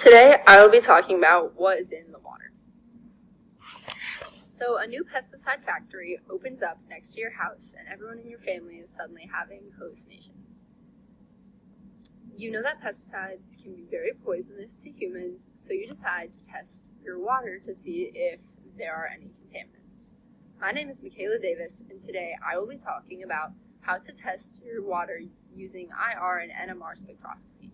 Today, I will be talking about what is in the water. So, a new pesticide factory opens up next to your house, and everyone in your family is suddenly having hallucinations. You know that pesticides can be very poisonous to humans, so you decide to test your water to see if there are any contaminants. My name is Michaela Davis, and today I will be talking about how to test your water using IR and NMR spectroscopy.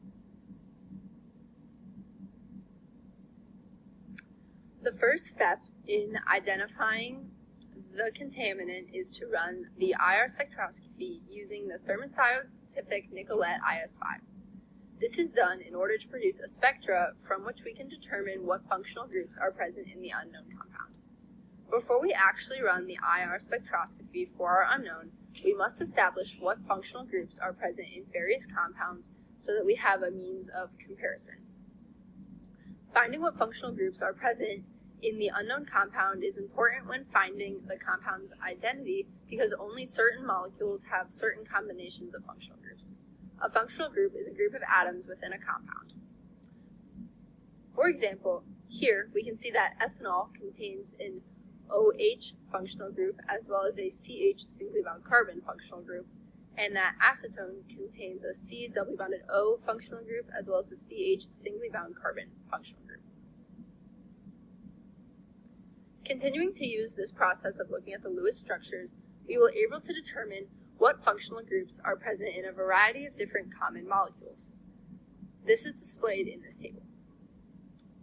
The first step in identifying the contaminant is to run the IR spectroscopy using the thermoscientific Nicolet IS5. This is done in order to produce a spectra from which we can determine what functional groups are present in the unknown compound. Before we actually run the IR spectroscopy for our unknown, we must establish what functional groups are present in various compounds so that we have a means of comparison. Finding what functional groups are present in the unknown compound is important when finding the compound's identity because only certain molecules have certain combinations of functional groups. A functional group is a group of atoms within a compound. For example, here we can see that ethanol contains an OH functional group as well as a CH singly bound carbon functional group, and that acetone contains a C doubly bonded O functional group as well as a CH singly bound carbon functional group. Continuing to use this process of looking at the Lewis structures, we will be able to determine what functional groups are present in a variety of different common molecules. This is displayed in this table.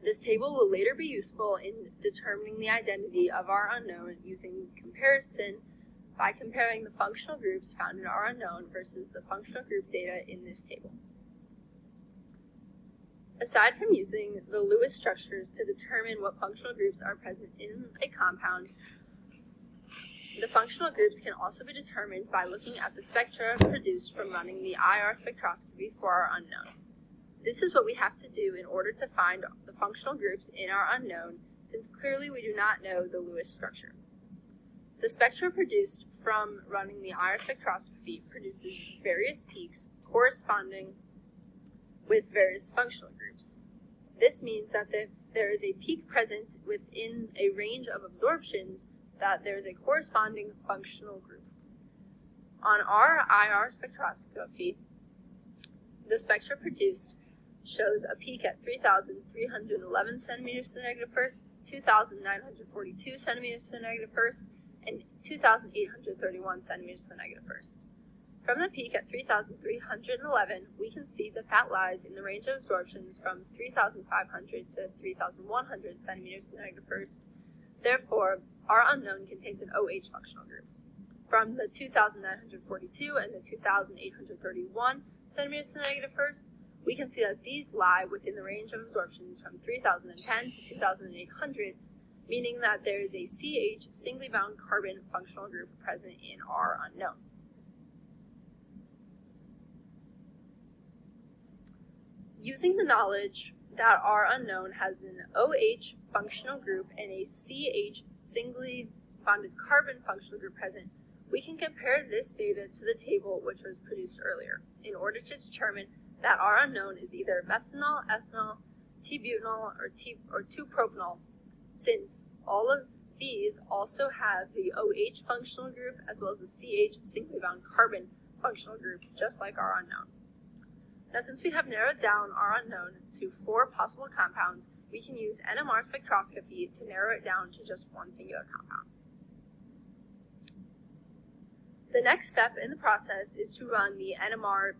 This table will later be useful in determining the identity of our unknown using comparison by comparing the functional groups found in our unknown versus the functional group data in this table. Aside from using the Lewis structures to determine what functional groups are present in a compound, the functional groups can also be determined by looking at the spectra produced from running the IR spectroscopy for our unknown. This is what we have to do in order to find the functional groups in our unknown, since clearly we do not know the Lewis structure. The spectra produced from running the IR spectroscopy produces various peaks corresponding with various functional groups. This means that if there is a peak present within a range of absorptions, that there is a corresponding functional group. On our IR spectroscopy, the spectra produced shows a peak at 3,311 centimeters to the negative first, 2,942 centimeters to the negative first, and 2,831 centimeters to the negative first. From the peak at 3,311, we can see that that lies in the range of absorptions from 3,500 to 3,100 centimeters to the negative first. Therefore, our unknown contains an OH functional group. From the 2,942 and the 2,831 centimeters to the negative first, we can see that these lie within the range of absorptions from 3,010 to 2,800, meaning that there is a CH singly bound carbon functional group present in our unknown. Using the knowledge that our unknown has an OH functional group and a CH singly bonded carbon functional group present, we can compare this data to the table which was produced earlier in order to determine that our unknown is either methanol, ethanol, T-butanol, or 2-propanol, since all of these also have the OH functional group as well as the CH singly bound carbon functional group, just like our unknown. Now, since we have narrowed down our unknown to 4 possible compounds, we can use NMR spectroscopy to narrow it down to just one singular compound. The next step in the process is to run the NMR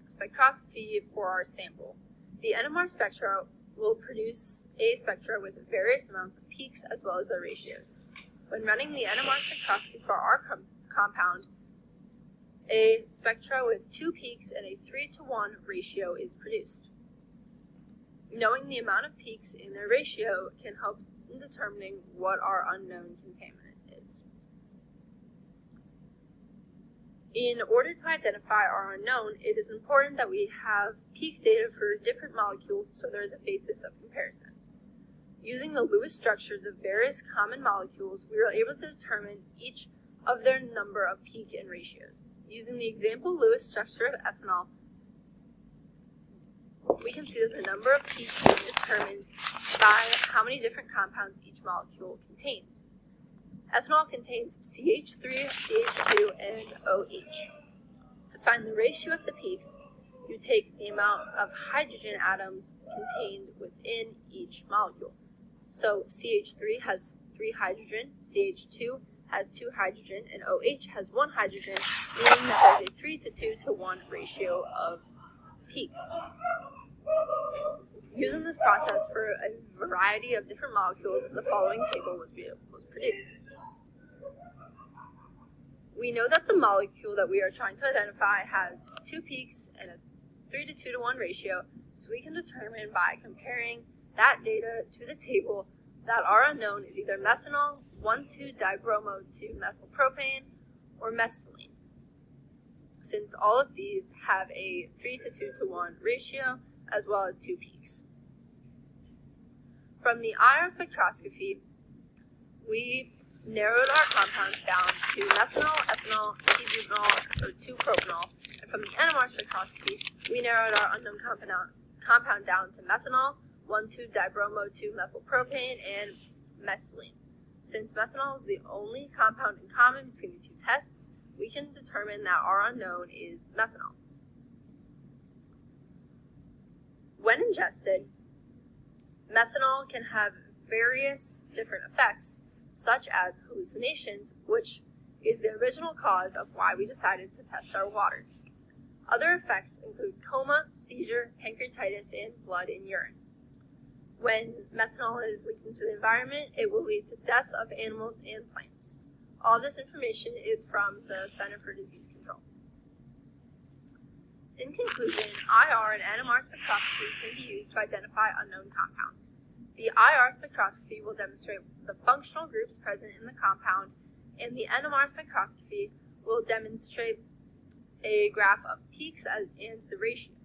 spectroscopy for our sample. The NMR spectra will produce a spectra with various amounts of peaks as well as their ratios. When running the NMR spectroscopy for our compound, a spectra with 2 peaks and a 3-to-1 ratio is produced. Knowing the amount of peaks in their ratio can help in determining what our unknown contaminant is. In order to identify our unknown, it is important that we have peak data for different molecules so there is a basis of comparison. Using the Lewis structures of various common molecules, we were able to determine each of their number of peak and ratios. Using the example Lewis structure of ethanol, we we can see that the number of peaks is determined by how many different compounds each molecule contains. Ethanol contains CH3, CH2, and OH. To find the ratio of the peaks, you take the amount of hydrogen atoms contained within each molecule. So CH3 has 3 hydrogen, CH2 has 2 hydrogen, and OH has 1 hydrogen, meaning that there's a 3 to 2 to 1 ratio of peaks. Using this process for a variety of different molecules, the following table was produced. We know that the molecule that we are trying to identify has 2 peaks and a 3 to 2 to 1 ratio, so we can determine by comparing that data to the table that our unknown is either methanol, 1,2-dibromo-2-methylpropane, or mescaline, since all of these have a 3 to 2 to 1 ratio as well as 2 peaks. From the IR spectroscopy, we narrowed our compounds down to methanol, ethanol, 2-butanol, or 2-propanol, and from the NMR spectroscopy, we narrowed our unknown compound down to methanol, 1,2-dibromo-2-methylpropane, and mescaline. Since methanol is the only compound in common between these two tests, we can determine that our unknown is methanol. When ingested, methanol can have various different effects, such as hallucinations, which is the original cause of why we decided to test our water. Other effects include coma, seizure, pancreatitis, and blood in urine. When methanol is leaked into the environment, it will lead to death of animals and plants. All this information is from the Center for Disease Control. In conclusion, IR and NMR spectroscopy can be used to identify unknown compounds. The IR spectroscopy will demonstrate the functional groups present in the compound, and the NMR spectroscopy will demonstrate a graph of peaks and the ratio.